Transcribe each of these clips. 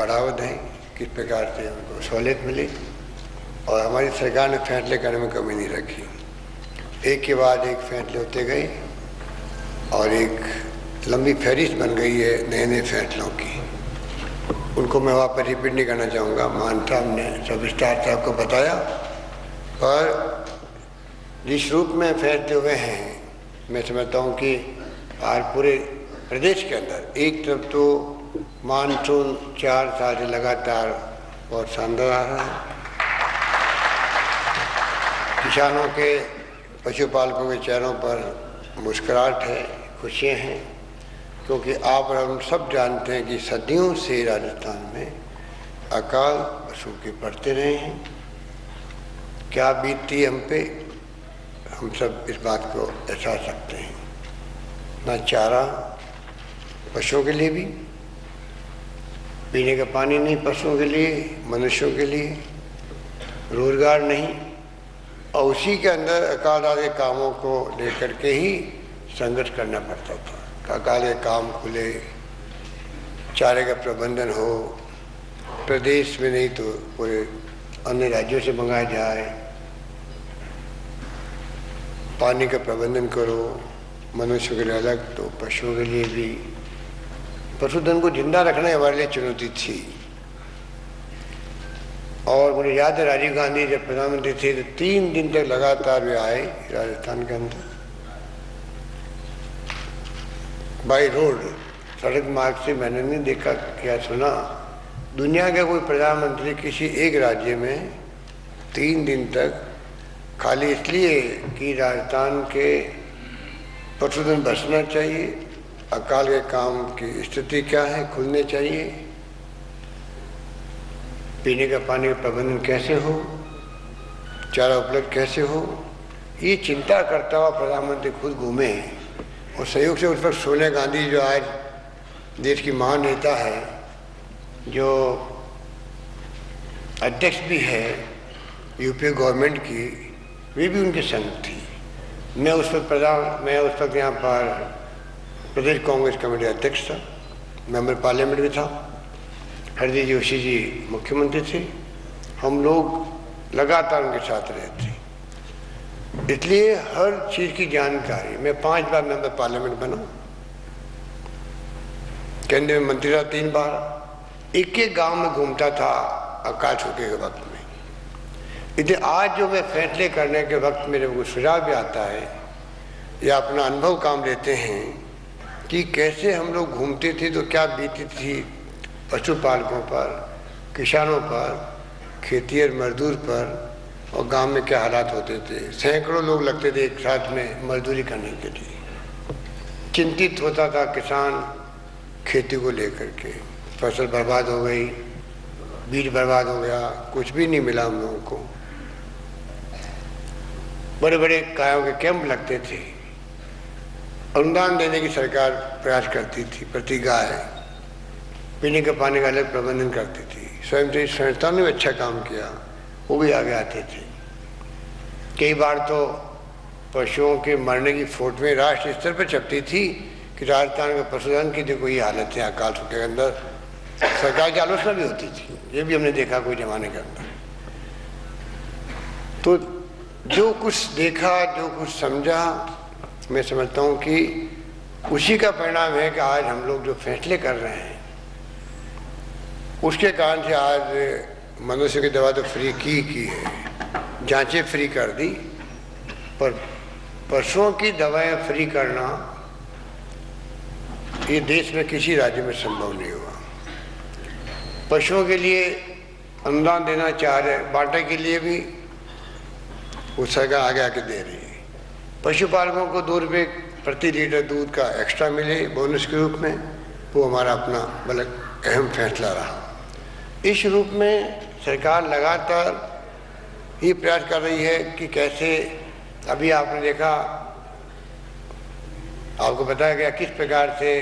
बढ़ावा दें, किस प्रकार से उनको सहूलियत मिले। और हमारी सरकार ने फैसले करने में कमी नहीं रखी, एक के बाद एक फैसले होते गए और एक लंबी फहरिस्त बन गई है नए नए फैसलों की। उनको मैं वहाँ पर रिपीट नहीं करना चाहूँगा, मान साहब ने सब विस्तार से आपको बताया। पर जिस रूप में फैसले हुए हैं, मैं समझता हूँ कि आज पूरे प्रदेश के अंदर एक तरफ तो मानसून 4 साल से लगातार बहुत शानदार आ रहा है, किसानों के पशुपालकों के चेहरों पर मुस्कुराहट है, खुशियाँ हैं, क्योंकि आप और हम सब जानते हैं कि सदियों से राजस्थान में अकाल पशु के पड़ते रहे हैं। क्या बीतती हम पे, हम सब इस बात को एहसास रखते हैं। ना चारा पशुओं के लिए भी, पीने का पानी नहीं पशुओं के लिए, मनुष्यों के लिए रोजगार नहीं, और उसी के अंदर अकाल आदि कामों को लेकर के ही संघर्ष करना पड़ता था। अकाल के काम खुले, चारे का प्रबंधन हो, प्रदेश में नहीं तो पूरे अन्य राज्यों से मंगाया जाए, पानी का प्रबंधन करो, मनुष्य के लिए अलग तो पशुओं के लिए भी। पशुधन को जिंदा रखना हमारे लिए चुनौती थी। और मुझे याद है राजीव गांधी जब प्रधानमंत्री थे तो 3 दिन तक लगातार वे आए राजस्थान के अंदर, बाई रोड, सड़क मार्ग से। मैंने नहीं देखा, क्या सुना, दुनिया का कोई प्रधानमंत्री किसी एक राज्य में 3 दिन तक, खाली इसलिए कि राजस्थान के पशुधन बचना चाहिए, अकाल के काम की स्थिति क्या है, खुलने चाहिए, पीने का पानी का प्रबंधन कैसे हो, चारा उपलब्ध कैसे हो, ये चिंता करता हुआ प्रधानमंत्री खुद घूमे। और संयोग से उस पर सोनिया गांधी जो आज देश की महान नेता है, जो अध्यक्ष भी है यूपी गवर्नमेंट की, वे भी उनके संग थी। मैं उस वक्त यहाँ पर प्रदेश कांग्रेस कमेटी अध्यक्ष था, मेंबर पार्लियामेंट भी था, हरदीप जोशी जी मुख्यमंत्री थे। हम लोग लगातार उनके साथ रहे थे, इसलिए हर चीज़ की जानकारी। मैं 5 बार मेंबर पार्लियामेंट बना, केंद्र में मंत्री रहा 3 बार, एक गांव में घूमता था अकाल छूटे के वक्त में। इसलिए आज जो मैं फैसले करने के वक्त मेरे को सुझाव भी आता है या अपना अनुभव काम लेते हैं कि कैसे हम लोग घूमते थे तो क्या बीती थी पशुपालकों पर, किसानों पर, खेती और मजदूर पर, और गांव में क्या हालात होते थे। सैकड़ों लोग लगते थे एक साथ में मजदूरी करने के लिए। चिंतित होता था किसान खेती को लेकर के, फसल बर्बाद हो गई, बीज बर्बाद हो गया, कुछ भी नहीं मिला हम लोगों को। बड़े बड़े गायों के कैंप लगते थे, अनुदान देने की सरकार प्रयास करती थी प्रति गाय, पीने के पानी का अलग प्रबंधन करती थी। स्वयं संस्थाओं ने भी अच्छा काम किया, वो भी आगे आते थे। कई बार तो पशुओं के मरने की फोटोएं राष्ट्रीय स्तर पर छपती थी कि राजस्थान के पशुधन की देखो ये हालत है अकाल सूखे के अंदर। सरकार की आलोचना भी होती थी, ये भी हमने देखा कोई जमाने के अंदर। तो जो कुछ देखा, जो कुछ समझा, मैं समझता हूँ कि उसी का परिणाम है कि आज हम लोग जो फैसले कर रहे हैं उसके कारण से आज मनुष्य की दवा तो फ्री की है, जांचें फ्री कर दी, पर पशुओं की दवाएं फ्री करना ये देश में किसी राज्य में संभव नहीं हुआ। पशुओं के लिए अनुदान देना चाह रहे, बाटा के लिए भी वो सरकार आगे आके दे रही है। पशुपालकों को 2 रुपये प्रति लीटर दूध का एक्स्ट्रा मिले बोनस के रूप में, वो हमारा अपना बल्कि अहम फैसला रहा। इस रूप में सरकार लगातार ये प्रयास कर रही है कि कैसे, अभी आपने देखा, आपको बताया गया किस प्रकार से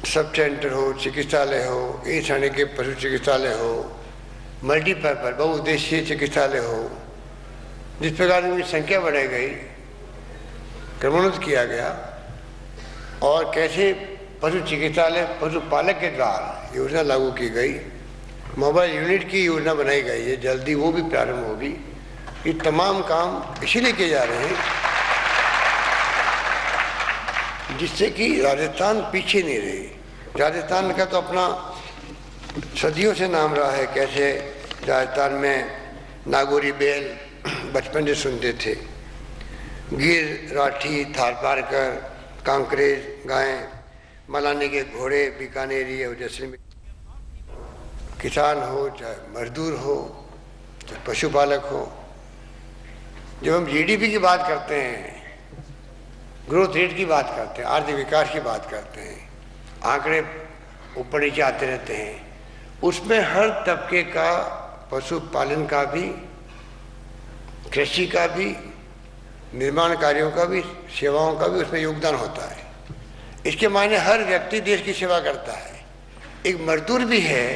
सब सेंटर हो, चिकित्सालय हो, एक श्रेणी के पशु चिकित्सालय हो, मल्टीपर्पज बहुउद्देशीय चिकित्सालय हो, जिस प्रकार उनकी संख्या बढ़ाई गई, क्रमोन्नत किया गया, और कैसे पशु चिकित्सालय पशुपालक के द्वारा योजना लागू की गई, मोबाइल यूनिट की योजना बनाई गई है, जल्दी वो भी प्रारंभ होगी। ये तमाम काम इसीलिए किए जा रहे हैं जिससे कि राजस्थान पीछे नहीं रहे। राजस्थान का तो अपना सदियों से नाम रहा है, कैसे राजस्थान में नागौरी बैल बचपन से सुनते थे, गिर, राठी, थारपारकर, कांकरेज गायें, मलानी के घोड़े, बीकानेरी और जैसलमेर। किसान हो चाहे मजदूर हो चाहे पशुपालक हो, जब हम जीडीपी की बात करते हैं, ग्रोथ रेट की बात करते हैं, आर्थिक विकास की बात करते हैं, आंकड़े ऊपर नीचे आते रहते हैं, उसमें हर तबके का, पशुपालन का भी, कृषि का भी, निर्माण कार्यों का भी, सेवाओं का भी उसमें योगदान होता है। इसके मायने हर व्यक्ति देश की सेवा करता है। एक मजदूर भी है,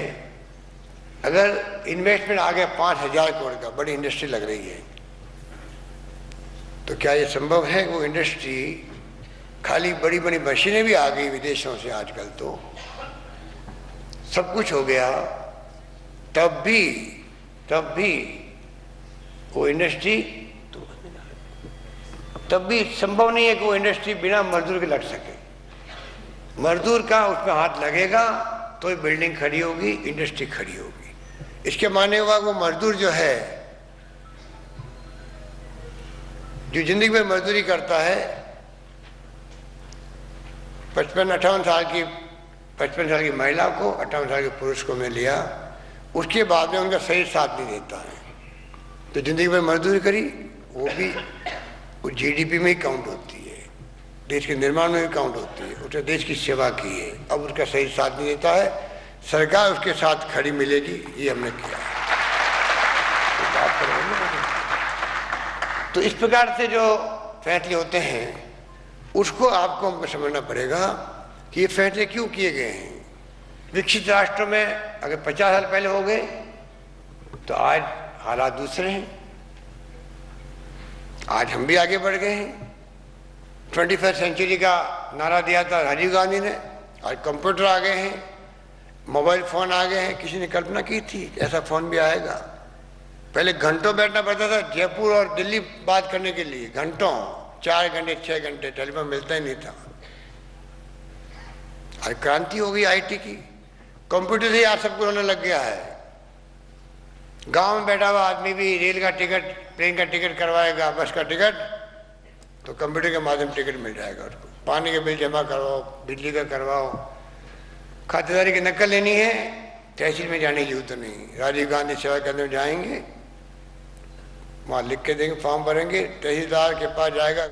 अगर इन्वेस्टमेंट आ गया 5,000 करोड़ का, बड़ी इंडस्ट्री लग रही है, तो क्या ये संभव है कि वो इंडस्ट्री, खाली बड़ी बड़ी मशीनें भी आ गई विदेशों से आजकल, तो सब कुछ हो गया, तब भी वो इंडस्ट्री, तब भी संभव नहीं है कि वो इंडस्ट्री बिना मजदूर के लग सके। मजदूर का उसमें हाथ लगेगा तो ये बिल्डिंग खड़ी होगी, इंडस्ट्री खड़ी होगी। इसके माने हुआ वो मजदूर जो है, जो जिंदगी में मजदूरी करता है, 55 साल की महिला को, 58 साल के पुरुष को मैं लिया, उसके बाद में उनका सही साथ नहीं देता है, तो जिंदगी में मजदूरी करी वो भी वो जीडीपी में ही काउंट होती है, देश के निर्माण में भी काउंट होती है, उसने देश की सेवा की है। अब उसका सही साथ नहीं देता है, सरकार उसके साथ खड़ी मिलेगी, ये हमने किया। तो इस प्रकार से जो फैसले होते हैं उसको आपको हमको समझना पड़ेगा कि ये फैसले क्यों किए गए हैं। विकसित राष्ट्रों में अगर 50 साल पहले हो गए तो आज हालात दूसरे हैं, आज हम भी आगे बढ़ गए हैं। 21st सेंचुरी का नारा दिया था राजीव गांधी ने, आज कंप्यूटर आ गए हैं, मोबाइल फ़ोन आ गए हैं। किसी ने कल्पना की थी ऐसा फ़ोन भी आएगा? पहले घंटों बैठना पड़ता था जयपुर और दिल्ली बात करने के लिए, घंटों, 4 घंटे 6 घंटे, टेलीफोन मिलता ही नहीं था। आज क्रांति हो गई आईटी की, कंप्यूटर से आज सब कुछ होने लग गया है। गांव में बैठा हुआ आदमी भी रेल का टिकट, ट्रेन का टिकट करवाएगा, बस का टिकट, तो कंप्यूटर के माध्यम टिकट मिल जाएगा उसको। पानी के बिल जमा करवाओ, बिजली का करवाओ, खातेदारी की नकल लेनी है, तहसील में जाने की जरूरत नहीं, राजीव गांधी सेवा केंद्र में जाएंगे, वहाँ लिख के देंगे, फॉर्म भरेंगे, तहसीलदार के पास जाएगा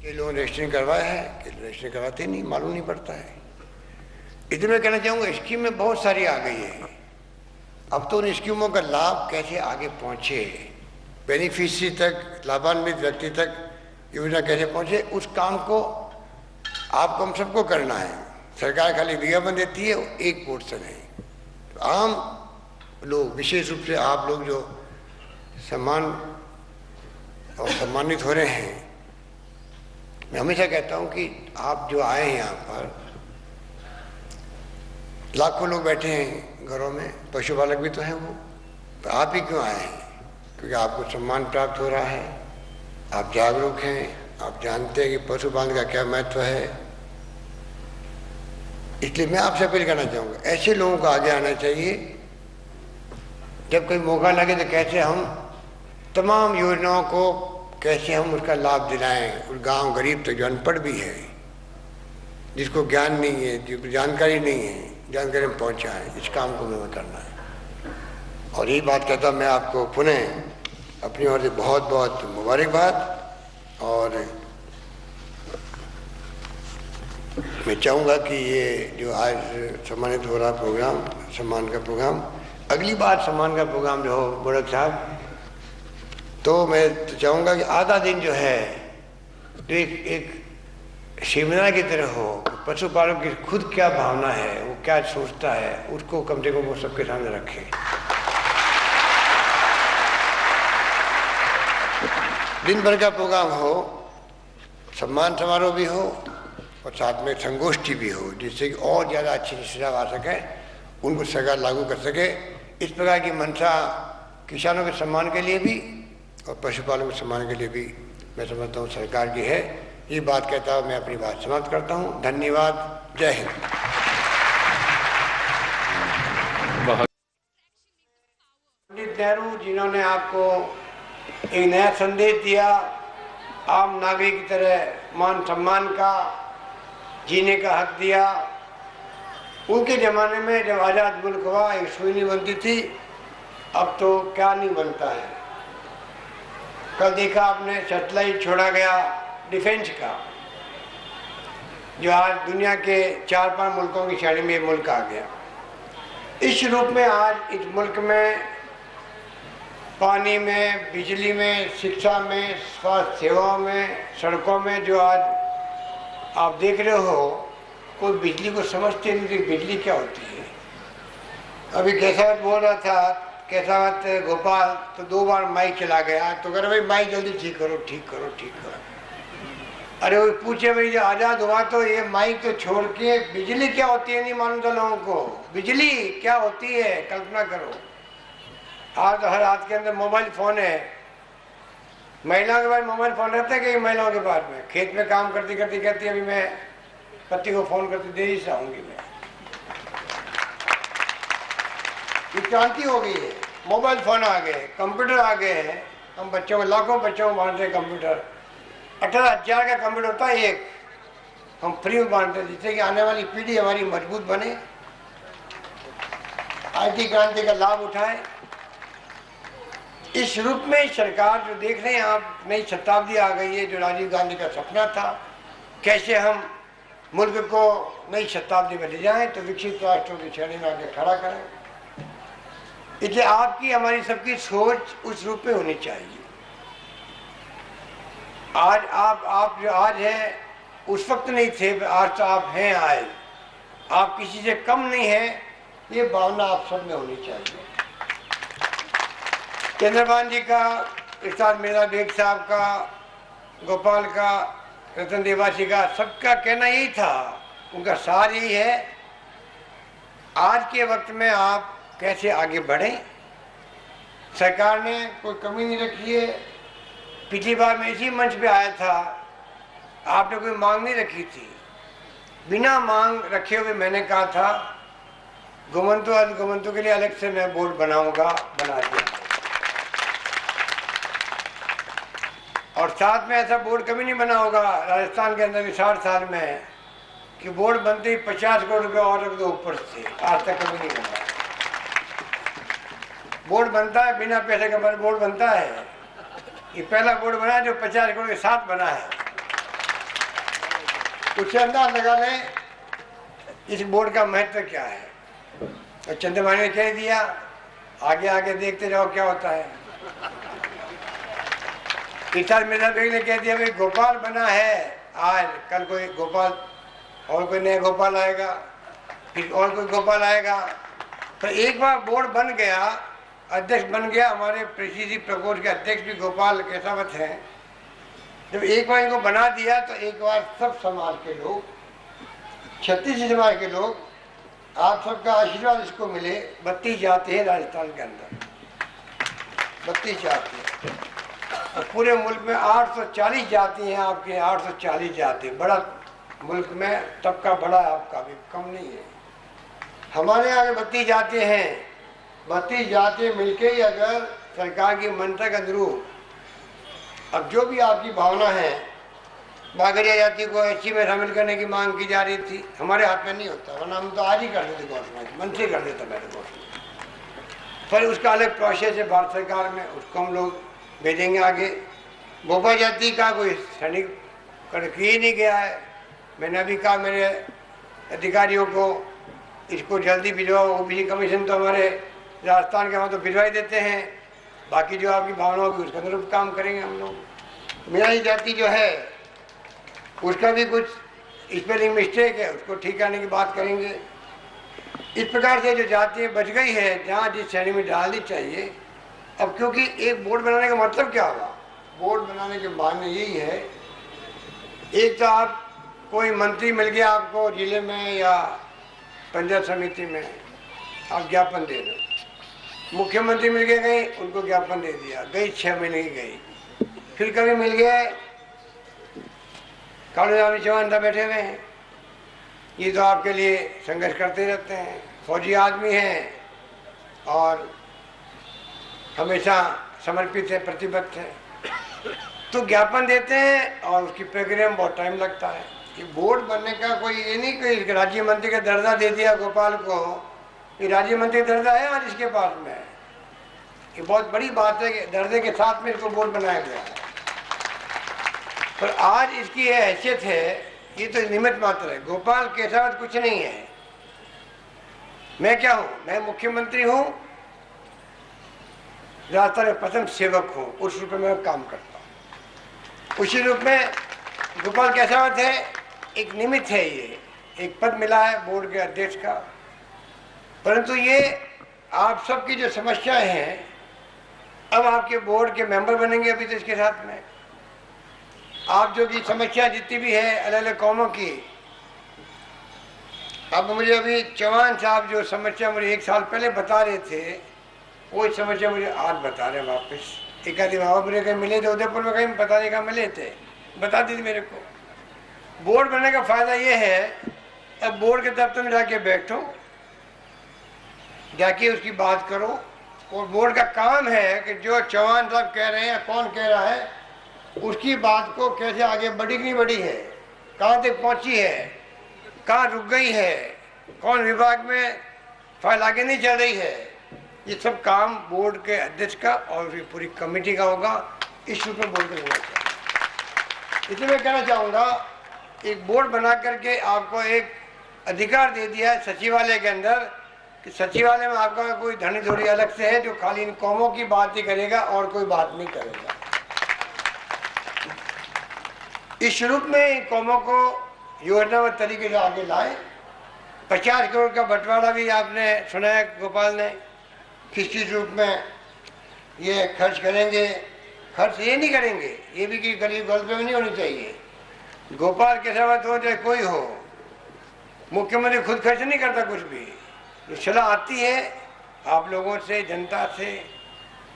कि लोगों ने रजिस्ट्रेशन करवाया है, कि रजिस्ट्रेशन करवाते नहीं, मालूम नहीं पड़ता है। इतने मैं कहना चाहूँगा स्कीमें बहुत सारी आ गई है, अब तो उन स्कीमों का लाभ कैसे आगे पहुँचे, बेनिफिशियरी तक, लाभान्वित व्यक्ति तक योजना कैसे पहुँचे, उस काम को आपको हम सबको करना है। सरकार खाली विज्ञापन देती है, एक पोर्शन है। तो आम लोग, विशेष रूप से आप लोग जो सम्मान और सम्मानित हो रहे हैं, मैं हमेशा कहता हूँ कि आप जो आए हैं यहाँ पर, लाखों लोग बैठे हैं घरों में, पशुपालक भी तो हैं वो, तो आप ही क्यों आए हैं? क्योंकि आपको सम्मान प्राप्त हो रहा है, आप जागरूक हैं, आप जानते हैं कि पशुपालन का क्या महत्व है। इसलिए मैं आपसे अपील करना चाहूँगा, ऐसे लोगों को आगे आना चाहिए। जब कोई मौका लगे तो कैसे हम तमाम योजनाओं को, कैसे हम उसका लाभ दिलाएं उस गांव गरीब तक जो अनपढ़ भी है, जिसको ज्ञान नहीं है, जिसको जानकारी नहीं है, जानकारी में पहुँचाएँ। इस काम को हमें करना है। और यही बात कहता मैं आपको पुनः अपनी ओर से बहुत बहुत मुबारकबाद। और मैं चाहूँगा कि ये जो आज सम्मानित हो रहा प्रोग्राम, सम्मान का प्रोग्राम, अगली बार सम्मान का प्रोग्राम जो हो मोड़क साहब, तो मैं तो चाहूँगा कि आधा दिन जो है तो एक सेमिनार की तरह हो, पशुपालक की खुद क्या भावना है, वो क्या सोचता है, उसको कम से कम वो सबके सामने रखें। दिन भर का प्रोग्राम हो, सम्मान समारोह भी हो, और साथ में संगोष्ठी भी हो, जिससे कि और ज़्यादा अच्छी सुझाव आ सके, उनको सरकार लागू कर सके। इस प्रकार की मंशा किसानों के सम्मान के लिए भी और पशुपालकों के सम्मान के लिए भी मैं समझता हूँ सरकार की है। ये बात कहता हुआ मैं अपनी बात समाप्त करता हूँ। धन्यवाद। जय हिंद। पंडित नेहरू जिन्होंने आपको एक नया संदेश दिया, आम नागरिक की तरह मान सम्मान का जीने का हक दिया। उनके ज़माने में जब आज़ाद मुल्क हुआ एक सुई नहीं बनती थी, अब तो क्या नहीं बनता है। कल देखा आपने सैटेलाइट छोड़ा गया डिफेंस का, जो आज दुनिया के 4-5 मुल्कों की श्रेणी में मुल्क आ गया। इस रूप में आज इस मुल्क में पानी में, बिजली में, शिक्षा में, स्वास्थ्य सेवाओं में, सड़कों में जो आज आप देख रहे हो, कोई बिजली को समझते नहीं कि बिजली क्या होती है। अभी कैसावत बोल रहा था, कैसावत गोपाल तो 2 बार माइक चला गया, तो कह रहे भाई माइक जल्दी ठीक करो, ठीक करो, ठीक करो। अरे वो पूछे भाई जब आज़ाद हुआ तो ये माइक तो छोड़ के बिजली क्या होती है नहीं मालूम था लोगों को। बिजली क्या होती है कल्पना करो। आज हर हाथ के अंदर मोबाइल फ़ोन है। महिलाओं के पास मोबाइल फ़ोन रहता है कि महिलाओं के पास में खेत में काम करती करती कहती अभी मैं पति को फ़ोन करती देरी से आऊँगी मैं। ये क्रांति हो गई है। मोबाइल फ़ोन आ गए, कंप्यूटर आ गए हैं। हम बच्चों को लाखों बच्चों को बांटते हैं कंप्यूटर। 18,000 का कंप्यूटर होता है एक, हम फ्री में बांटते हैं, जिससे कि आने वाली पीढ़ी हमारी मजबूत बने, IT क्रांति का लाभ उठाए। इस रूप में सरकार जो देख रहे हैं आप, नई शताब्दी आ गई है, जो राजीव गांधी का सपना था, कैसे हम मुल्क को नई शताब्दी में ले जाएं तो विकसित राष्ट्रों की श्रेणी में आगे खड़ा करें। इसलिए आपकी हमारी सबकी सोच उस रूप में होनी चाहिए। आज आप जो आज हैं उस वक्त नहीं थे, आज तो आप हैं। आज आप किसी से कम नहीं हैं, ये भावना आप सब में होनी चाहिए। चंद्रभान जी का, इरशाद मिर्जा बेग साहब का, गोपाल का, रतन देवासी का, सबका कहना यही था, उनका सार यही है, आज के वक्त में आप कैसे आगे बढ़ें। सरकार ने कोई कमी नहीं रखी है। पिछली बार मैं इसी मंच पे आया था, आपने कोई मांग नहीं रखी थी। बिना मांग रखे हुए मैंने कहा था घुमंतु के लिए अलग से मैं बोर्ड बनाऊंगा, बना दिया। और साथ में ऐसा बोर्ड कभी नहीं बना होगा राजस्थान के अंदर 60 साल में कि बोर्ड बनते ही 50 करोड़ रुपये और रख दो ऊपर से, आज तक कभी नहीं बना। बोर्ड बनता है बिना पैसे का, बोर्ड बनता है। ये पहला बोर्ड बना है जो 50 करोड़ के साथ बना है। उससे अंदाज लगा लें इस बोर्ड का महत्व क्या है। और चंद्रभान ने कह दिया, आगे आगे देखते जाओ क्या होता है। इरशाद मिर्जा बेग ने कह दिया भाई गोपाल बना है, आज कल कोई गोपाल और कोई नया गोपाल आएगा, फिर और कोई गोपाल आएगा। तो एक बार बोर्ड बन गया, अध्यक्ष बन गया, हमारे प्रेसिडेंसी प्रकोष्ठ के अध्यक्ष भी गोपाल कैसावत हैं। जब एक बार इनको बना दिया तो एक बार सब समाज के लोग, 36 समाज के लोग, आप सबका आशीर्वाद इसको मिले। 32 जाति है राजस्थान के अंदर, 32 जाति, और पूरे मुल्क में 840 जाति हैं आपके, 840 जाति। बड़ा मुल्क में तबका बड़ा है आपका, भी कम नहीं है। हमारे यहाँ 32 जाति हैं। 32 जाति मिलके ही अगर सरकार की मंशा के अनुरूप, अब जो भी आपकी भावना है, बागरिया जाति को एससी में शामिल करने की मांग की जा रही थी, हमारे हाथ में नहीं होता, वरना हम तो आज ही कर देते घोषणा, मंत्री कर देता मेरे घोषणा। पर उसका अलग प्रोसेस है भारत सरकार में, उसको हम लोग भेजेंगे आगे। बोपा जाति का कोई सैनिक कर किए नहीं गया है। मैंने अभी कहा मेरे अधिकारियों को इसको जल्दी भिजवाओ। ओबीसी कमीशन तो हमारे राजस्थान के वहाँ तो भिजवाई देते हैं, बाकी जो आपकी भावना होगी उसके अनुरूप काम करेंगे हम लोग। मेरा ही जाति जो है उसका भी कुछ स्पेलिंग मिस्टेक है, उसको ठीक करने की बात करेंगे। इस प्रकार से जो जातियाँ बच गई है, जहाँ जिस श्रेणी में डालनी चाहिए। अब क्योंकि एक बोर्ड बनाने का मतलब क्या होगा, बोर्ड बनाने के मायने यही है, एक तो आप कोई मंत्री मिल गया आपको जिले में या पंचायत समिति में, आप ज्ञापन दे दो। मुख्यमंत्री मिल गए, उनको ज्ञापन दे दिया, गई 6 महीने की गई। फिर कभी मिल गए, कालू चौहान साहब बैठे हुए हैं, ये तो आपके लिए संघर्ष करते रहते हैं, फौजी आदमी हैं और हमेशा समर्पित है, प्रतिबद्ध है, तो ज्ञापन देते हैं और उसकी प्रक्रिया में बहुत टाइम लगता है। कि बोर्ड बनने का कोई ये नहीं कि राज्य मंत्री का दर्जा दे दिया गोपाल को, ये राज्य मंत्री दर्जा है आज इसके पास में, ये बहुत बड़ी बात है कि दर्जे के साथ में इसको बोर्ड बनाया गया है। पर आज इसकी ये हैसियत है, ये तो निमित्त मात्र है। गोपाल केसावत कुछ नहीं है। मैं क्या हूँ? मैं मुख्यमंत्री हूँ, राजस्थान में प्रथम सेवक हूँ, उस रूप में मैं काम करता हूँ। उसी रूप में गोपाल केसावत है, एक निमित्त है, ये एक पद मिला है बोर्ड के अध्यक्ष का। परंतु ये आप सबकी जो समस्याएं हैं, अब आपके बोर्ड के मेंबर बनेंगे अभी तो इसके साथ में, आप जो की समस्या जितनी भी है अलग अलग कौमों की, अब मुझे अभी चौहान साहब जो समस्या मुझे 1 साल पहले बता रहे थे, वो समस्या मुझे आज बता रहे हैं वापस। एक आदि बाबा मेरे कहीं मिले थे उदयपुर में, कहीं बताने का मिले थे, बता दी मेरे को। बोर्ड बनने का फायदा ये है, अब बोर्ड के दफ्तर में जाके बैठो, जाके उसकी बात करो, और बोर्ड का काम है कि जो चौहान साहब कह रहे हैं, कौन कह रहा है, उसकी बात को कैसे आगे बढ़ी कि नहीं बढ़ी है, कहाँ तक पहुँची है, कहाँ रुक गई है, कौन विभाग में फाइल आगे नहीं चल रही है, ये सब काम बोर्ड के अध्यक्ष का और पूरी कमेटी का होगा। इस रूप में बोर्ड को होना चाहिए। इसलिए मैं कहना चाहूँगा, एक बोर्ड बना करके आपको एक अधिकार दे दिया है सचिवालय के अंदर, कि सचिवालय में आपका कोई धनी धोरी अलग से है जो खाली इन कौमों की बात ही करेगा और कोई बात नहीं करेगा। इस रूप में इन कौमों को योजनाबद्ध तरीके से आगे लाए। 50 करोड़ का बंटवारा भी आपने सुना है गोपाल ने, किस रूप में ये खर्च करेंगे। खर्च ये नहीं करेंगे, ये भी कि गरीब गलत में नहीं होनी चाहिए। गोपाल केसावत हो चाहे कोई हो, मुख्यमंत्री खुद खर्च नहीं करता कुछ भी, जो सलाह आती है आप लोगों से, जनता से,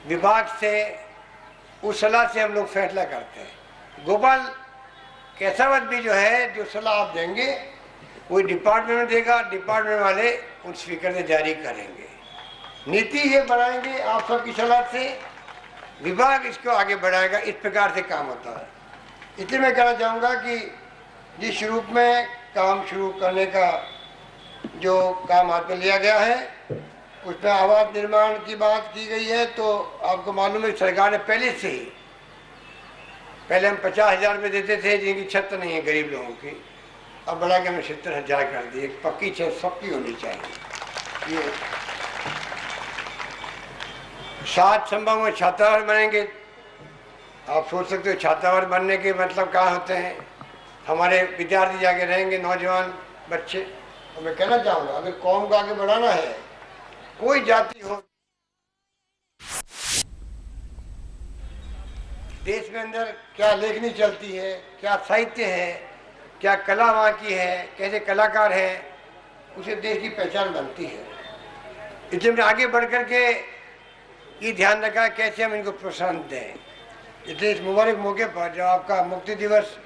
विभाग से, उस सलाह से हम लोग फैसला करते हैं। गोपाल केसावत भी जो है, जो सलाह आप देंगे वो डिपार्टमेंट में देगा, डिपार्टमेंट वाले उन स्पीकर से जारी करेंगे, नीति ये बनाएंगे आप सबकी सलाह से, विभाग इसको आगे बढ़ाएगा। इस प्रकार से काम होता है। इसलिए मैं कहना चाहूँगा कि जिस रूप में काम शुरू करने का जो काम हाथ में लिया गया है, उसमें आवास निर्माण की बात की गई है, तो आपको मालूम है सरकार ने पहले से ही, पहले हम 50,000 रुपये देते थे जिनकी छत नहीं है गरीब लोगों की, अब बढ़ा के हमने 70,000 कर दी। एक पक्की छत सबकी होनी चाहिए। ये 7 संभव में छात्रावास बनेंगे। आप सोच सकते हो छात्रावास बनने के मतलब क्या होते हैं, हमारे विद्यार्थी जाके रहेंगे, नौजवान बच्चे। तो मैं कहना चाहूँगा, अगर कौम को आगे बढ़ाना है, कोई जाति हो, देश में अंदर क्या लेखनी चलती है, क्या साहित्य है, क्या कला वहाँ की है, कैसे कलाकार है, उसे देश की पहचान बनती है। इसलिए हमने आगे बढ़ कर के ये ध्यान रखा कैसे हम इनको प्रोत्साहन दें। इसलिए इस मुबारक मौके पर जो आपका मुक्ति दिवस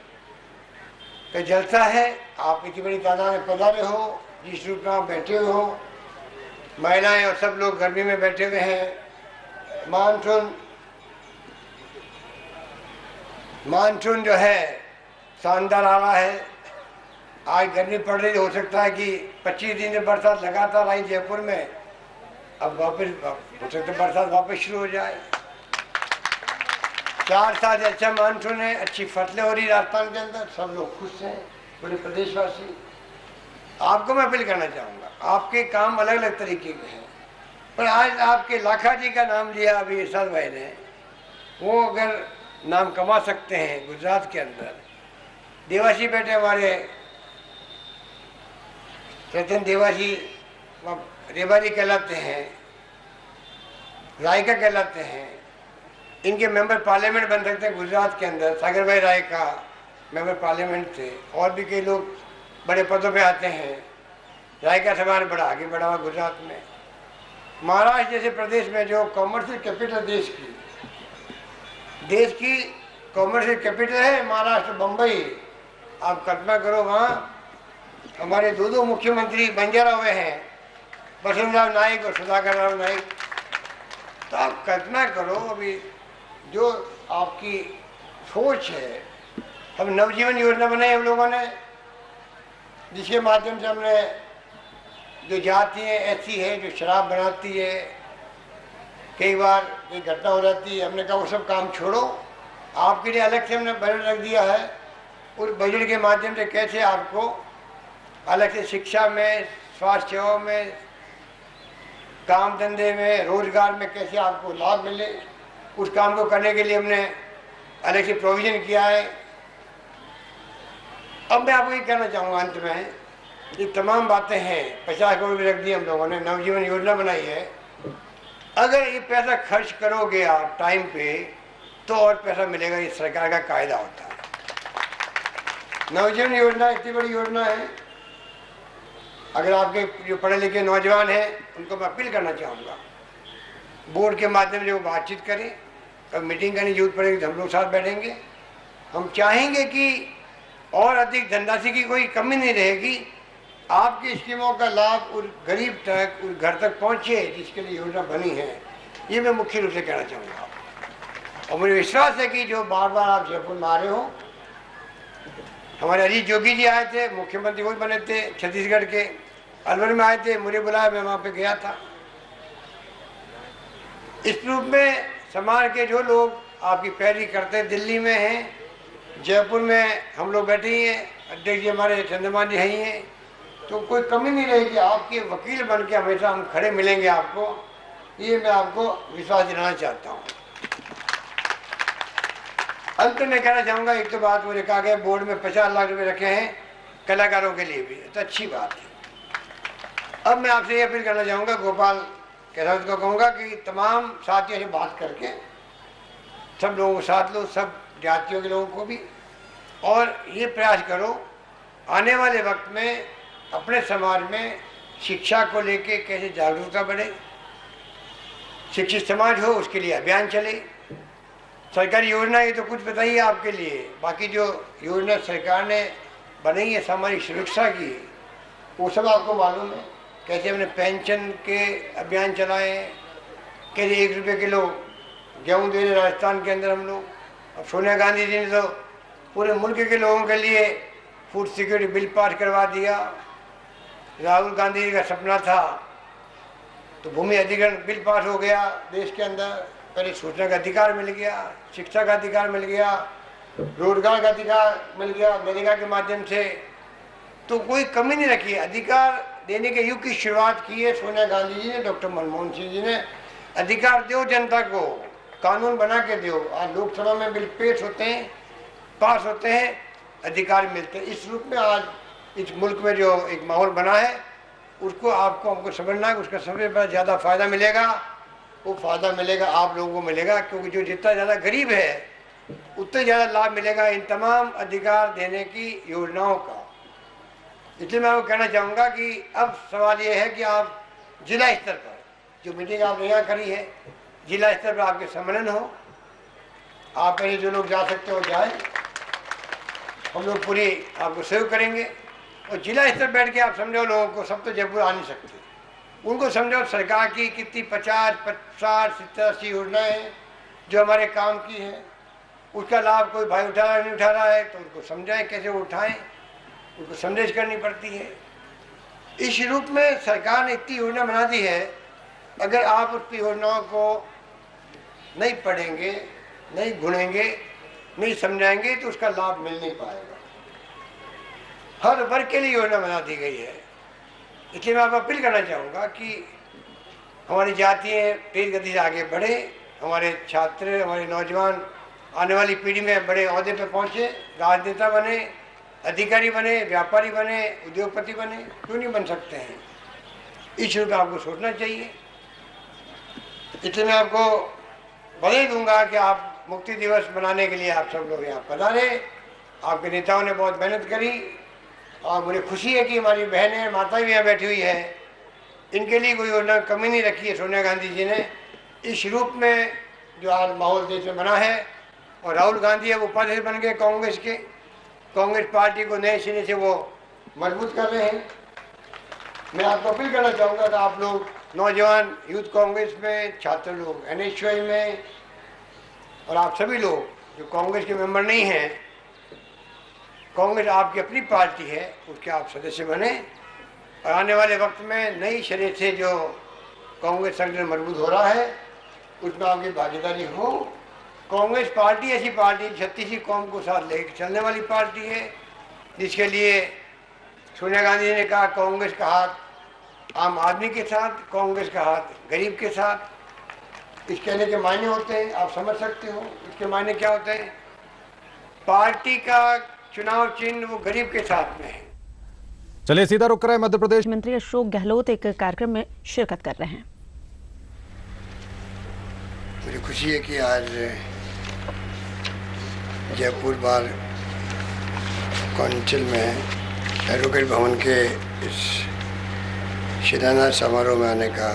का जलसा है, आप इतनी बड़ी तादाद में पधारे हो, जिस रूप में आप बैठे हुए हो, महिलाएं और सब लोग गर्मी में बैठे हुए हैं। मानसून जो है शानदार आ रहा है। आज गर्मी पड़ रही, हो सकता है कि 25 दिन में बरसात लगातार आई जयपुर में, अब वापस हो सकता है बरसात वापस शुरू हो जाए। 4 साल से अच्छा मानसून है, अच्छी फसलें हो रही राजस्थान के अंदर, सब लोग खुश हैं, पूरे प्रदेशवासी। आपको मैं अपील करना चाहूँगा, आपके काम अलग अलग तरीके के हैं, पर आज आपके लाखा जी का नाम लिया अभी इरशाद भाई ने, वो अगर नाम कमा सकते हैं गुजरात के अंदर। देवासी बेटे हमारे चैतन्य देवासी रेवारी कहलाते हैं, रायका कहलाते हैं, इनके मेंबर पार्लियामेंट बन सकते हैं गुजरात के अंदर। सागर भाई रायका, मेंबर पार्लियामेंट थे, और भी कई लोग बड़े पदों पे आते हैं। राय का समाज बड़ा आगे बढ़ा हुआ गुजरात में। महाराष्ट्र जैसे प्रदेश में जो कॉमर्शियल कैपिटल देश की कॉमर्शियल कैपिटल है महाराष्ट्र, बम्बई। आप कल्पना करो, वहाँ हमारे दो मुख्यमंत्री बंजारा हुए हैं, वसुंधरा नाइक और सुधाकर राव नाइक। तो आप कल्पना करो अभी जो आपकी सोच है। हम नवजीवन योजना बनाई हम लोगों ने, जिसके माध्यम से हमने जो जातियाँ ऐसी है जो शराब बनाती है, कई बार कोई घटना हो जाती है, हमने कहा वो सब काम छोड़ो, आपके लिए अलग से हमने बजट रख दिया है। उस बजट के माध्यम से कैसे आपको अलग से शिक्षा में, स्वास्थ्य सेवाओं में, काम धंधे में, रोजगार में कैसे आपको लाभ मिले, उस काम को करने के लिए हमने अलग से प्रोविज़न किया है। अब मैं आपको ये कहना चाहूँगा अंत में, ये तमाम बातें हैं, 50 करोड़ भी रख दिए हम लोगों ने, नवजीवन योजना बनाई है। अगर ये पैसा खर्च करोगे आप टाइम पे तो और पैसा मिलेगा, ये सरकार का कायदा होता है। नवजीवन योजना इतनी बड़ी योजना है, अगर आपके जो पढ़े लिखे नौजवान हैं उनको मैं अपील करना चाहूँगा, बोर्ड के माध्यम से वो बातचीत करें। कब मीटिंग करने की जरूरत पड़ेगी तो हम लोग साथ बैठेंगे। हम चाहेंगे कि और अधिक धनराशि की कोई कमी नहीं रहेगी, आपकी स्कीमों का लाभ उस गरीब तक, उस घर तक पहुँचे जिसके लिए योजना बनी है। ये मैं मुख्य रूप से कहना चाहूँगा। और मुझे विश्वास है कि जो बार बार आप जयपुर में आ रहे हो, हमारे अजीत जोगी जी आए थे, मुख्यमंत्री वही बने थे छत्तीसगढ़ के, अलवर में आए थे, मुझे बुलाया, मैं वहाँ पे गया था। इस रूप में समाज के जो लोग आपकी पैरवी करते हैं, दिल्ली में हैं, जयपुर में हम लोग बैठे ही हैं, अध्यक्ष जी हमारे चंद्रमान जी हैं, तो कोई कमी नहीं रहेगी। आपके वकील बन के हमेशा हम खड़े मिलेंगे आपको, ये मैं आपको विश्वास दिलाना चाहता हूँ। अंत में कहना चाहूँगा, एक तो बात मुझे कहा गया बोर्ड में 50 लाख रुपए रखे हैं कलाकारों के लिए भी, तो अच्छी बात है। अब मैं आपसे ये अपील करना चाहूँगा, गोपाल कैलाश को कहूँगा कि तमाम साथियों से बात करके सब लोगों को साथ लो, सब जातियों के लोगों को भी, और ये प्रयास करो आने वाले वक्त में अपने समाज में शिक्षा को लेके कैसे जागरूकता बढ़े, शिक्षित समाज हो, उसके लिए अभियान चले। सरकारी योजना ये तो कुछ बताइए आपके लिए, बाकी जो योजना सरकार ने बनाई है सामाजिक सुरक्षा की, वो सब आपको मालूम है। कैसे हमने पेंशन के अभियान चलाए, कैसे 1 रुपये किलो गेहूँ दे रहे राजस्थान के अंदर हम लोग। अब सोनिया गांधी जी ने तो पूरे मुल्क के लोगों के लिए फूड सिक्योरिटी बिल पास करवा दिया। राहुल गांधी जी का सपना था तो भूमि अधिग्रहण बिल पास हो गया देश के अंदर। पहले सूचना का अधिकार मिल गया, शिक्षा का अधिकार मिल गया, रोजगार का अधिकार मिल गया मनरेगा के माध्यम से। तो कोई कमी नहीं रखी, अधिकार देने के युग की शुरुआत की है सोनिया गांधी जी ने, डॉक्टर मनमोहन सिंह जी ने। अधिकार दो जनता को, कानून बना के दो। आज लोकसभा में बिल पेश होते हैं, पास होते हैं, अधिकार मिलते हैं। इस रूप में आज इस मुल्क में जो एक माहौल बना है उसको आपको हमको समझना है। उसका सबसे बड़ा ज़्यादा फायदा मिलेगा, वो फायदा मिलेगा आप लोगों को मिलेगा, क्योंकि जो जितना ज़्यादा गरीब है उतना ज़्यादा लाभ मिलेगा इन तमाम अधिकार देने की योजनाओं का। इसलिए मैं आपको कहना चाहूँगा कि अब सवाल ये है कि आप जिला स्तर पर जो मीटिंग आपने यहाँ करी है, जिला स्तर पर आपके सम्मेलन हो, आप में जो लोग जा सकते हो जाए, हम लोग पूरी आपको सहयोग करेंगे। और जिला स्तर बैठ के आप समझाओ लोगों को, सब तो जयपुर आ नहीं सकते, उनको समझाओ सरकार की कितनी 50, 60, 70 योजनाएं जो हमारे काम की हैं, उसका लाभ कोई भाई उठा रहा है नहीं उठा रहा है, तो उनको समझाएं कैसे वो उठाएं, उनको संदेश करनी पड़ती है। इस रूप में सरकार ने इतनी योजना बना दी है, अगर आप उस योजनाओं को नहीं पढ़ेंगे, नहीं गुनेंगे, नहीं समझाएंगे तो उसका लाभ मिल नहीं पाएगा। हर वर्ग के लिए योजना बना दी गई है। इसलिए मैं आपको अपील करना चाहूँगा कि हमारी जातियाँ तेज गति से आगे बढ़े, हमारे छात्र, हमारे नौजवान आने वाली पीढ़ी में बड़े ओहदे पे पहुँचे, राजनेता बने, अधिकारी बने, व्यापारी बने, उद्योगपति बने, क्यों नहीं बन सकते हैं। इस रूप में आपको सोचना चाहिए। इसलिए मैं आपको बधाई दूंगा कि आप मुक्ति दिवस मनाने के लिए आप सब लोग यहाँ पधारे। आपके नेताओं ने बहुत मेहनत करी और मुझे खुशी है कि हमारी बहनें माता भी यहाँ बैठी हुई है, इनके लिए कोई उन्होंने कमी नहीं रखी है सोनिया गांधी जी ने इस रूप में जो आज माहौल देश में बना है। और राहुल गांधी अब उपाध्यक्ष बन गए कांग्रेस के, कांग्रेस पार्टी को नए सिरे से वो मजबूत कर रहे हैं। मैं आपको अपील करना चाहूँगा कि आप लोग नौजवान यूथ कांग्रेस में, छात्र लोग NSY में, और आप सभी लोग जो कांग्रेस के मेंबर नहीं हैं, कांग्रेस आपकी अपनी पार्टी है, उसके आप सदस्य बने और आने वाले वक्त में नई सिरे से जो कांग्रेस संगठन मजबूत हो रहा है उसमें आपकी भागीदारी हो। कांग्रेस पार्टी ऐसी पार्टी 36 कौम को साथ लेकर चलने वाली पार्टी है, जिसके लिए सोनिया गांधी जी ने कहा कांग्रेस का हाथ आम आदमी के साथ, कांग्रेस का हाथ गरीब के साथ। इस कहने के मायने होते हैं, आप समझ सकते हो इसके मायने क्या होते हैं। पार्टी का चुनाव चिन्ह वो गरीब के साथ में है। चलिए सीधा रुक रहे हैं मध्य प्रदेश। मंत्री अशोक गहलोत एक कार्यक्रम में शिरकत कर रहे हैं। मुझे खुशी है कि आज जयपुर बार काउंसिल में एडवोकेट भवन के इस शिलान्यास समारोह में आने का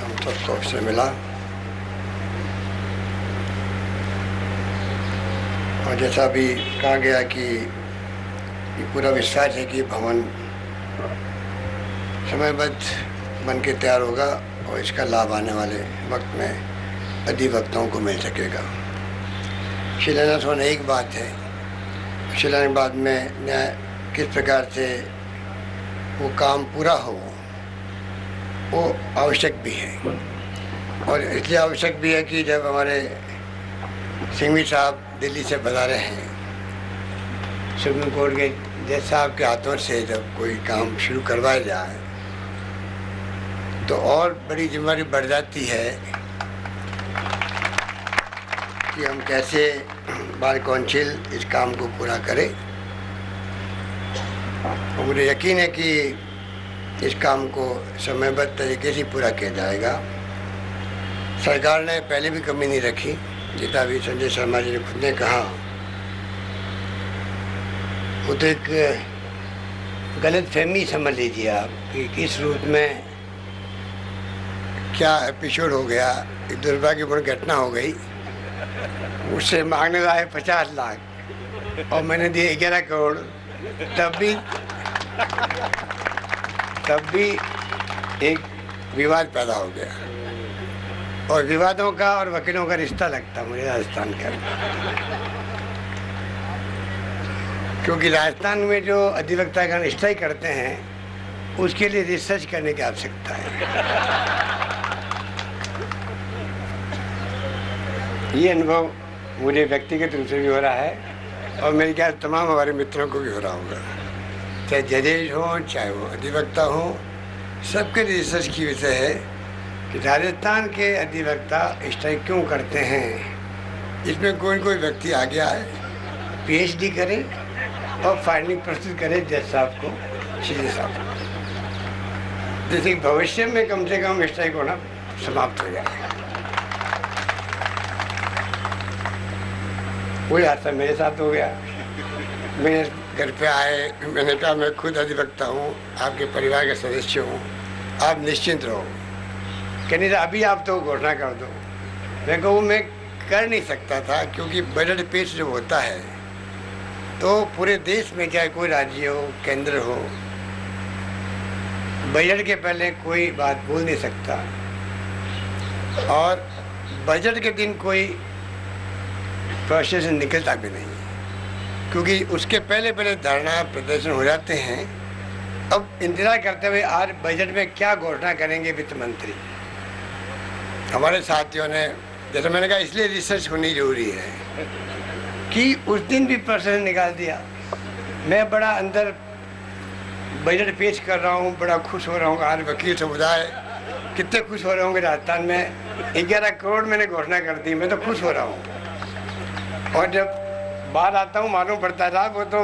हम सबको अवसर मिला और जैसा भी कहा गया कि ये पूरा विश्वास है कि भवन समयबद्ध बन के तैयार होगा और इसका लाभ आने वाले वक्त में अधिवक्ताओं को मिल सकेगा। शिलान्यास होना एक बात है, शिलान्यास के बाद में न्याय किस प्रकार से वो काम पूरा हो वो आवश्यक भी है। और इसलिए आवश्यक भी है कि जब हमारे सिंघवी साहब दिल्ली से पधारे हैं, सुप्रीम कोर्ट के जज साहब के हाथों से जब कोई काम शुरू करवाया जाए तो और बड़ी जिम्मेदारी बढ़ जाती है कि हम कैसे बार काउंसिल इस काम को पूरा करें। और मुझे यकीन है कि इस काम को समयबद्ध तरीके से पूरा किया जाएगा। सरकार ने पहले भी कमी नहीं रखी, जितना भी संजय शर्मा जी ने खुद ने कहा, वो तो एक गलत फहमी समझ लीजिए आप कि किस रूप में क्या एपिसोड हो गया, एक दुर्भाग्यपूर्ण घटना हो गई। उससे मांगने आए 50 लाख और मैंने दिए 11 करोड़, तब भी एक विवाद पैदा हो गया। और विवादों का और वकीलों का रिश्ता लगता मुझे राजस्थान का, क्योंकि राजस्थान में जो अधिवक्तागण स्ट्राइक करते हैं उसके लिए रिसर्च करने की आवश्यकता है। ये अनुभव मुझे व्यक्तिगत रूप से भी हो रहा है और मेरे ख्याल तमाम हमारे मित्रों को भी हो रहा होगा, चाहे जजेज हो चाहे वो अधिवक्ता हो, सबके लिए रिसर्च की विषय है कि राजस्थान के अधिवक्ता स्ट्राइक क्यों करते हैं। इसमें कोई कोई व्यक्ति आगे आए, PhD करे और फाइंडिंग प्रस्तुत करे जज साहब को, सीधे साहब को, जैसे भविष्य में कम से कम स्ट्राइक होना समाप्त हो जाए। वही हादसा मेरे साथ हो गया। मेरे घर पे आए, मैंने कहा मैं खुद अधिवक्ता हूँ, आपके परिवार के सदस्य हूँ, आप निश्चिंत रहो। कहने से अभी आप तो घोषणा कर दो। मैं कहूँ मैं कर नहीं सकता था, क्योंकि बजट पेश जब होता है तो पूरे देश में चाहे कोई राज्य हो, केंद्र हो, बजट के पहले कोई बात बोल नहीं सकता और बजट के दिन कोई प्रोसेस निकलता भी नहीं, क्योंकि उसके पहले धरना प्रदर्शन हो जाते हैं। अब इंतजार करते हुए आज बजट में क्या घोषणा करेंगे वित्त मंत्री। हमारे साथियों ने, जैसे मैंने कहा, इसलिए रिसर्च होनी जरूरी है कि उस दिन भी प्रोसेस निकाल दिया। मैं बड़ा अंदर बजट पेश कर रहा हूँ, बड़ा खुश हो रहा हूँ। आज वकील समुदाय कितने खुश हो रहे होंगे। राजस्थान में 11 करोड़ मैंने घोषणा कर दी, मैं तो खुश हो रहा हूँ। और जब बाहर आता हूँ मालूम पड़ता था वो तो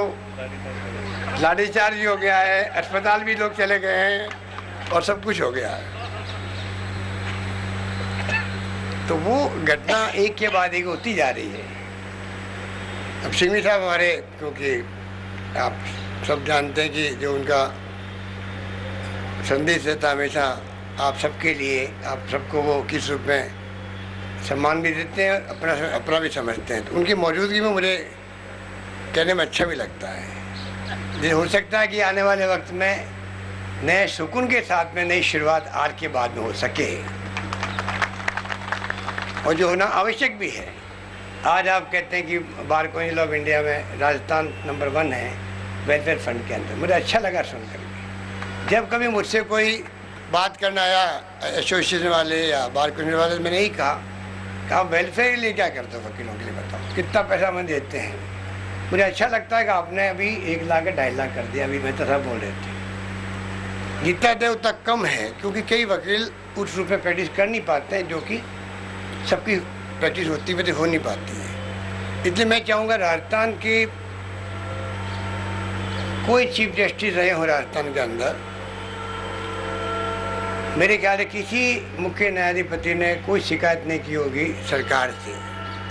लाठीचार्ज भी हो गया है, अस्पताल भी लोग चले गए हैं और सब कुछ हो गया है। तो वो घटना एक के बाद एक होती जा रही है। अब सिंघवी साहब हमारे, क्योंकि आप सब जानते हैं कि जो उनका संदेश रहता हमेशा आप सबके लिए, आप सबको वो किस रूप में सम्मान भी देते हैं, अपना भी समझते हैं। तो उनकी मौजूदगी में मुझे कहने में अच्छा भी लगता है। ये हो सकता है कि आने वाले वक्त में नए सुकून के साथ में नई शुरुआत आज के बाद में हो सके, और जो होना आवश्यक भी है। आज आप कहते हैं कि बार काउंसिल ऑफ इंडिया में राजस्थान नंबर 1 है वेलफेयर फंड के अंदर। मुझे अच्छा लगा सुनकर के। जब कभी मुझसे कोई बात करना आया एसोसिएशन वाले या बार काउंसिल वाले, मैंने यही कहा कि आप वेलफेयर के लिए क्या करते हो, वकीलों के लिए बताओ, कितना पैसा हमें देते हैं। मुझे अच्छा लगता है कि आपने अभी 1 लाख 2.5 लाख कर दिया। अभी मैं तो सब बोल रहे थे जितना दे उतना कम है, क्योंकि कई वकील उस रूप में प्रैक्टिस कर नहीं पाते हैं जो कि सबकी प्रैक्टिस होती है, हो नहीं पाती है। इसलिए मैं चाहूँगा राजस्थान के कोई चीफ जस्टिस रहे हो राजस्थान के अंदर, मेरे ख्याल से किसी मुख्य न्यायाधिपति ने कोई शिकायत नहीं की होगी सरकार से,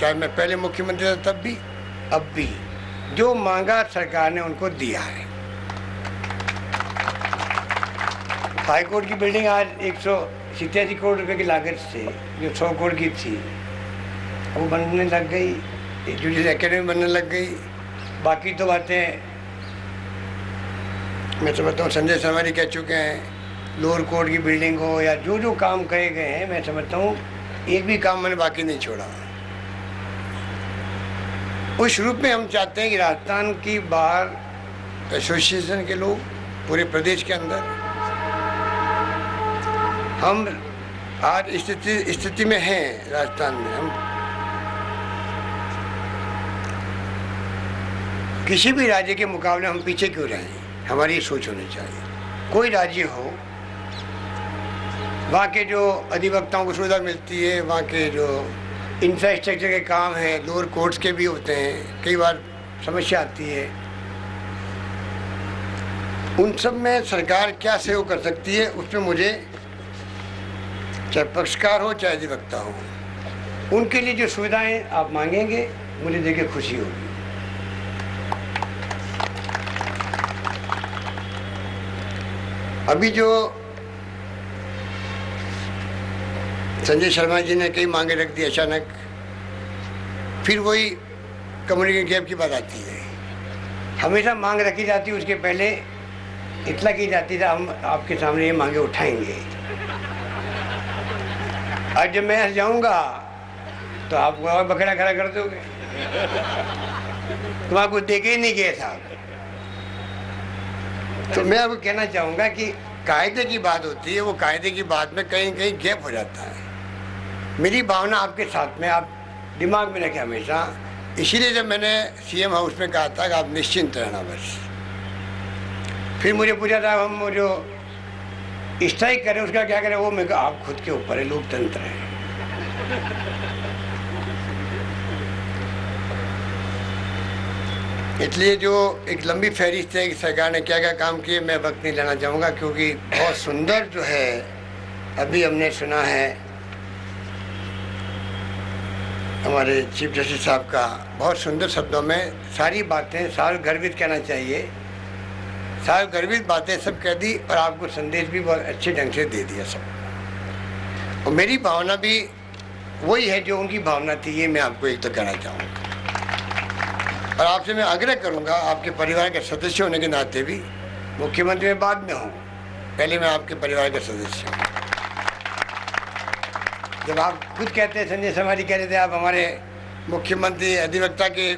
चाहे मैं पहले मुख्यमंत्री था तब भी, अब भी। जो मांगा सरकार ने उनको दिया है। हाई कोर्ट की बिल्डिंग आज 187 करोड़ रुपए की लागत से, जो 100 करोड़ की थी, वो बनने लग गई। जुडिशल एकेडमी बनने लग गई। बाकी तो बातें मैं समझता हूँ संजय शर्मा जी कह चुके हैं। लोअर कोर्ट की बिल्डिंग हो या जो जो काम करे गए हैं, मैं समझता हूँ एक भी काम मैंने बाकी नहीं छोड़ा। उस रूप में हम चाहते हैं कि राजस्थान की बार एसोसिएशन के लोग पूरे प्रदेश के अंदर, हम आज स्थिति में हैं राजस्थान में, हम किसी भी राज्य के मुकाबले हम पीछे क्यों रहें, हमारी ये सोच होनी चाहिए। कोई राज्य हो, वहाँ के जो अधिवक्ताओं को सुविधा मिलती है, वहाँ के जो इंफ्रास्ट्रक्चर के काम है, लोअर कोर्ट्स के भी होते हैं, कई बार समस्या आती है, उन सब में सरकार क्या सहयोग कर सकती है, उसमें मुझे चाहे पक्षकार हो चाहे अधिवक्ता हो, उनके लिए जो सुविधाएं आप मांगेंगे मुझे देखे खुशी होगी। अभी जो संजय शर्मा जी ने कई मांगे रख दी अचानक, फिर वही कम्युनिकेशन गैप की बात आती है। हमेशा मांग रखी जाती है, उसके पहले इतना की जाती था हम आपके सामने ये मांगे उठाएंगे। आज जब मैं जाऊंगा तो आप और बकरा खड़ा कर दोगे, तुम्हारा कुछ देखे ही नहीं गए साहब। तो मैं आपको कहना चाहूँगा कि कायदे की बात होती है, वो कायदे की बात में कहीं कहीं गैप हो जाता है। मेरी भावना आपके साथ में, आप दिमाग में रखें हमेशा। इसीलिए जब मैंने सीएम हाउस में कहा था कि आप निश्चिंत रहना बस, फिर मुझे पूछा था हम जो स्ट्राइक करें उसका क्या करें, वो मैं कहा आप खुद के ऊपर है, लोकतंत्र है। इसलिए जो एक लंबी फहरिस्त है कि सरकार ने क्या क्या काम किए, मैं वक्त नहीं लेना चाहूँगा, क्योंकि बहुत सुंदर जो है अभी हमने सुना है हमारे चीफ जस्टिस साहब का, बहुत सुंदर शब्दों में सारी बातें, सारी गर्वित कहना चाहिए, सारी गर्वित बातें सब कह दी, और आपको संदेश भी बहुत अच्छे ढंग से दे दिया सब। और मेरी भावना भी वही है जो उनकी भावना थी, ये मैं आपको एक तो कहना चाहूँगा। और आपसे मैं आग्रह करूंगा, आपके परिवार के सदस्य होने के नाते भी, मुख्यमंत्री में बाद में हूँ, पहले मैं आपके परिवार का सदस्य हूँ। जब आप खुद कहते हैं, संजय शर्मा जी कह रहे थे आप हमारे मुख्यमंत्री अधिवक्ता के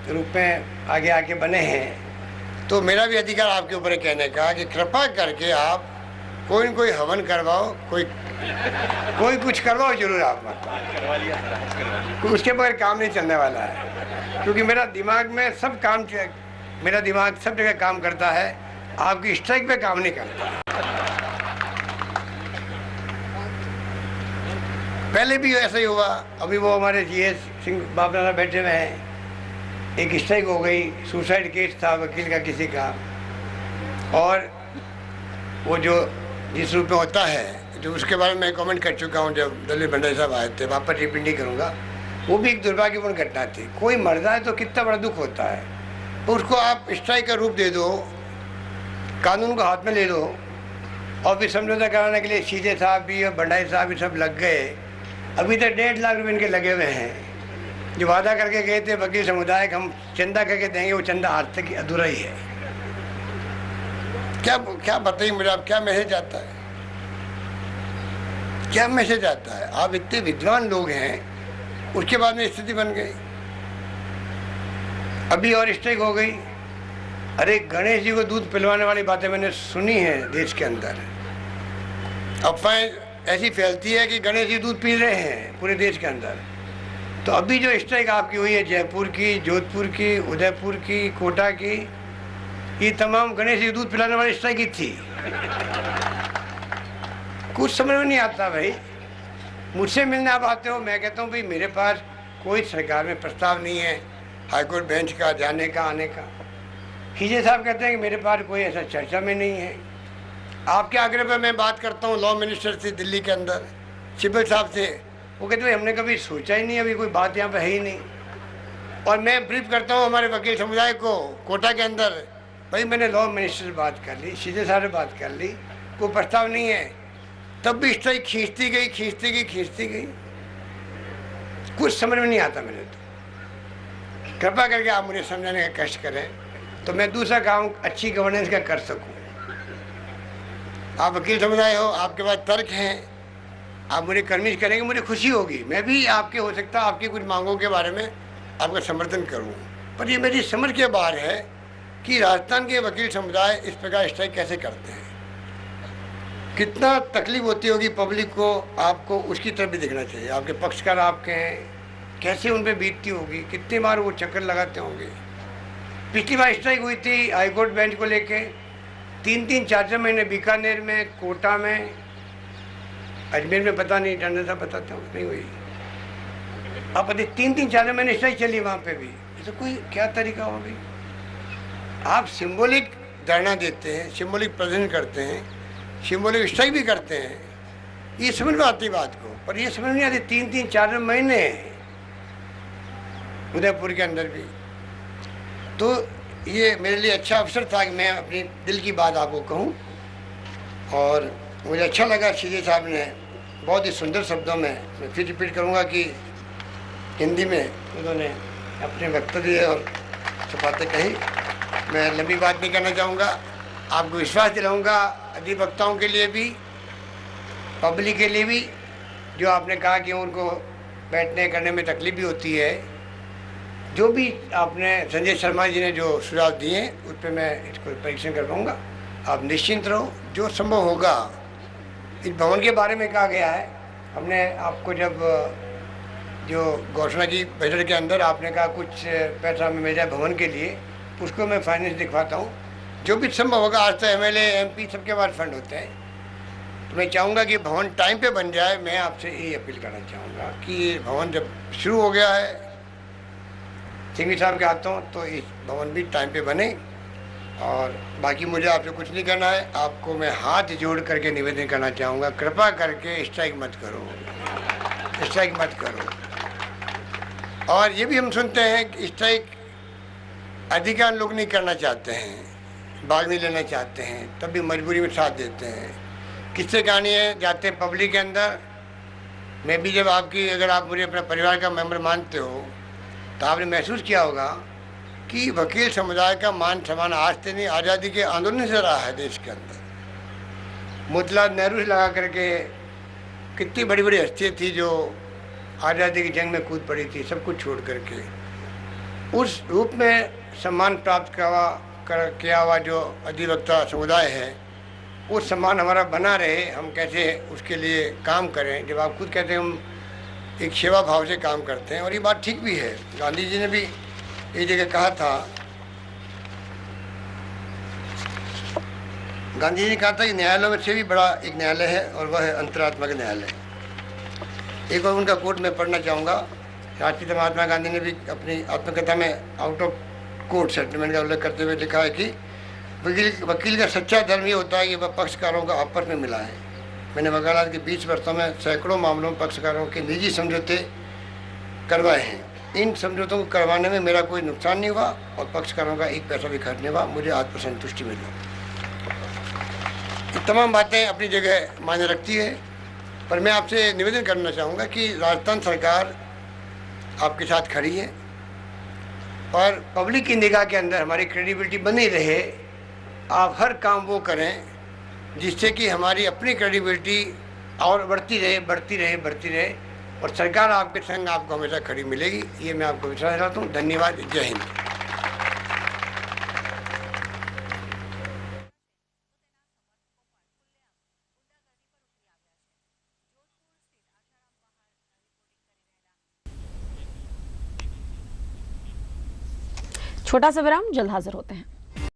रूप में आगे आके बने हैं, तो मेरा भी अधिकार आपके ऊपर कहने का कि कृपा करके आप कोई न कोई हवन करवाओ, कोई कुछ करवाओ जरूर आप, मत उसके बगैर काम नहीं चलने वाला है। क्योंकि मेरा दिमाग में सब काम, मेरा दिमाग सब जगह काम करता है, आपकी स्ट्राइक पे काम नहीं करता। पहले भी ऐसा ही हुआ, अभी वो हमारे जीएस सिंह बाबरा बैठे हुए हैं, एक स्ट्राइक हो गई, सुसाइड केस था वकील का किसी का, और वो जो जिस रूप में होता है, जो उसके बारे में मैं कमेंट कर चुका हूँ जब दलील भंडारी साहब आए थे, वापस रिपीट नहीं करूँगा। वो भी एक दुर्भाग्यपूर्ण घटना थी। कोई मर जाए तो कितना बड़ा दुख होता है, तो उसको आप स्ट्राइक का रूप दे दो, कानून को हाथ में ले लो, और फिर समझौता कराने के लिए सीधे साहब भी और भंडारी साहब भी सब लग गए। अभी तक 1.5 लाख रुपये इनके लगे हुए हैं। जो वादा करके गए थे वकील समुदाय का हम चंदा करके देंगे, वो चंदा आज तक अधूरा ही है। क्या बताइए मुझे, आप क्या मैसेज आता है, क्या मैसेज आता है? आप इतने विद्वान लोग हैं, उसके बाद में स्थिति बन गई। अभी और स्ट्राइक हो गई। अरे गणेश जी को दूध पिलवाने वाली बातें मैंने सुनी है देश के अंदर। अफवाहें ऐसी फैलती है कि गणेश जी दूध पी रहे हैं पूरे देश के अंदर। तो अभी जो स्ट्राइक आपकी हुई है जयपुर की, जोधपुर की, उदयपुर की, कोटा की, ये तमाम गणेश जी दूध पिलाने वाली स्ट्राइक ही थी। कुछ समझ में नहीं आता भाई। मुझसे मिलने आप आते हो, मैं कहता हूँ भाई मेरे पास कोई सरकार में प्रस्ताव नहीं है हाईकोर्ट बेंच का जाने का आने का। खीजे साहब कहते हैं कि मेरे पास कोई ऐसा चर्चा में नहीं है। आपके आग्रह पर मैं बात करता हूँ लॉ मिनिस्टर से दिल्ली के अंदर, सिब्बल साहब से, वो कहते हैं हमने कभी सोचा ही नहीं, अभी कोई बात यहाँ पे है ही नहीं। और मैं ब्रीफ करता हूँ हमारे वकील समुदाय को कोटा के अंदर, भाई मैंने लॉ मिनिस्टर से बात कर ली, सीधे साहब से बात कर ली, कोई प्रस्ताव नहीं है। तब भी स्ट्राइक खींचती गई। कुछ समझ में नहीं आता मेरे तो। कृपा करके आप मुझे समझाने का कष्ट करें तो मैं दूसरा काम अच्छी गवर्नेंस का कर सकूं। आप वकील समुदाय हो, आपके पास तर्क हैं, आप मुझे कन्विंस करेंगे, मुझे खुशी होगी। मैं भी आपके हो सकता है आपकी कुछ मांगों के बारे में आपका समर्थन करूं, पर ये मेरी समझ के बाहर है कि राजस्थान के वकील समुदाय इस प्रकार स्ट्राइक कैसे करते हैं। कितना तकलीफ होती होगी पब्लिक को, आपको उसकी तरफ भी देखना चाहिए। आपके पक्षकार आपके हैं, कैसे उन पर बीतती होगी, कितनी बार वो चक्कर लगाते होंगे। पिछली बार स्ट्राइक हुई थी हाईकोर्ट बेंच को लेके, 3-3, 4-4 महीने बीकानेर में, कोटा में, अजमेर में पता नहीं, टंडन साहब बताते हो नहीं हुई। आप पता 3-3, 4 महीने स्ट्राइक चली वहाँ पे भी। ऐसा कोई क्या तरीका हो भाई? आप सिंबॉलिक धरना देते हैं, सिंबॉलिक प्रेजेंट करते हैं, सिंबॉलिक स्ट्राइक भी करते हैं, ये समझ में आती बात को, पर ये समझ नहीं आती 3-3, 4 महीने उदयपुर के अंदर भी। तो ये मेरे लिए अच्छा अवसर था कि मैं अपनी दिल की बात आपको कहूँ। और मुझे अच्छा लगा सीधे साहब ने बहुत ही सुंदर शब्दों में, मैं फिर रिपीट करूँगा कि हिंदी में उन्होंने अपने वक्तव्य और बातें कही। मैं लंबी बात नहीं करना चाहूँगा, आपको विश्वास दिलाऊँगा अधिवक्ताओं के लिए भी, पब्लिक के लिए भी, जो आपने कहा कि उनको बैठने करने में तकलीफ भी होती है। जो भी आपने संजय शर्मा जी ने जो सुझाव दिए उस पर मैं इसको परीक्षण कर पाऊँगा। आप निश्चिंत रहो, जो संभव होगा। इस भवन के बारे में कहा गया है, हमने आपको जब जो घोषणा की बजट के अंदर आपने कहा कुछ पैसा हमें मिल जाए भवन के लिए, उसको मैं फाइनेंस दिखवाता हूँ। जो भी संभव होगा, आज तो MLA MP सबके पास फंड होते हैं, तो मैं चाहूँगा कि भवन टाइम पे बन जाए। मैं आपसे यही अपील करना चाहूँगा कि ये भवन जब शुरू हो गया है सिंघवी साहब के हाथों, तो इस भवन भी टाइम पे बने। और बाकी मुझे आपसे कुछ नहीं करना है, आपको मैं हाथ जोड़ करके निवेदन करना चाहूँगा, कृपा करके स्ट्राइक मत करो, स्ट्राइक मत करो। और ये भी हम सुनते हैं कि स्ट्राइक अधिकांश लोग नहीं करना चाहते हैं, भाग नहीं लेना चाहते हैं, तब भी मजबूरी में साथ देते हैं। किससे कहानी है, जाते हैं पब्लिक के अंदर। मैं भी जब आपकी, अगर आप मुझे अपना परिवार का मेंबर मानते हो, तो आपने महसूस किया होगा कि वकील समुदाय का मान सम्मान आज से नहीं, आज़ादी के आंदोलन से रहा है देश के अंदर। मोतीलाल नेहरू से लगा करके कितनी बड़ी बड़ी हस्तियाँ थी जो आज़ादी की जंग में कूद पड़ी थी, सब कुछ छोड़ करके। उस रूप में सम्मान प्राप्त किया हुआ जो अधिवक्ता समुदाय है, वो सम्मान हमारा बना रहे। हम कैसे उसके लिए काम करें। जब आप खुद कहते हैं हम एक सेवा भाव से काम करते हैं, और ये बात ठीक भी है। गांधी जी ने भी एक जगह कहा था, गांधी जी ने कहा था कि न्यायालयों में से भी बड़ा एक न्यायालय है, और वह है अंतरात्मा का न्यायालय। एक और उनका कोट मैं पढ़ना चाहूँगा। राष्ट्रपिता महात्मा गांधी ने भी अपनी आत्मकथा में आउट ऑफ कोर्ट सेटलमेंट का उल्लेख करते हुए लिखा है कि वकील का सच्चा धर्म ये होता है कि वह पक्षकारों का आपस में मिला है। मैंने वकालत के 20 वर्षों में सैकड़ों मामलों में पक्षकारों के निजी समझौते करवाए हैं, इन समझौतों को करवाने में मेरा कोई नुकसान नहीं हुआ और पक्षकारों का एक पैसा भी खर्च नहीं हुआ। मुझे आत्मसंतुष्टि मिली। ये तमाम बातें अपनी जगह मायने रखती है, पर मैं आपसे निवेदन करना चाहूँगा कि राजस्थान सरकार आपके साथ खड़ी है और पब्लिक की निगाह के अंदर हमारी क्रेडिबिलिटी बनी रहे। आप हर काम वो करें जिससे कि हमारी अपनी क्रेडिबिलिटी और बढ़ती रहे, बढ़ती रहे, बढ़ती रहे, और सरकार आपके संग आपको हमेशा खड़ी मिलेगी, ये मैं आपको विश्वास दिलाता हूँ। धन्यवाद। जय हिंद। छोटा सा विराम, जल्द हाजिर होते हैं।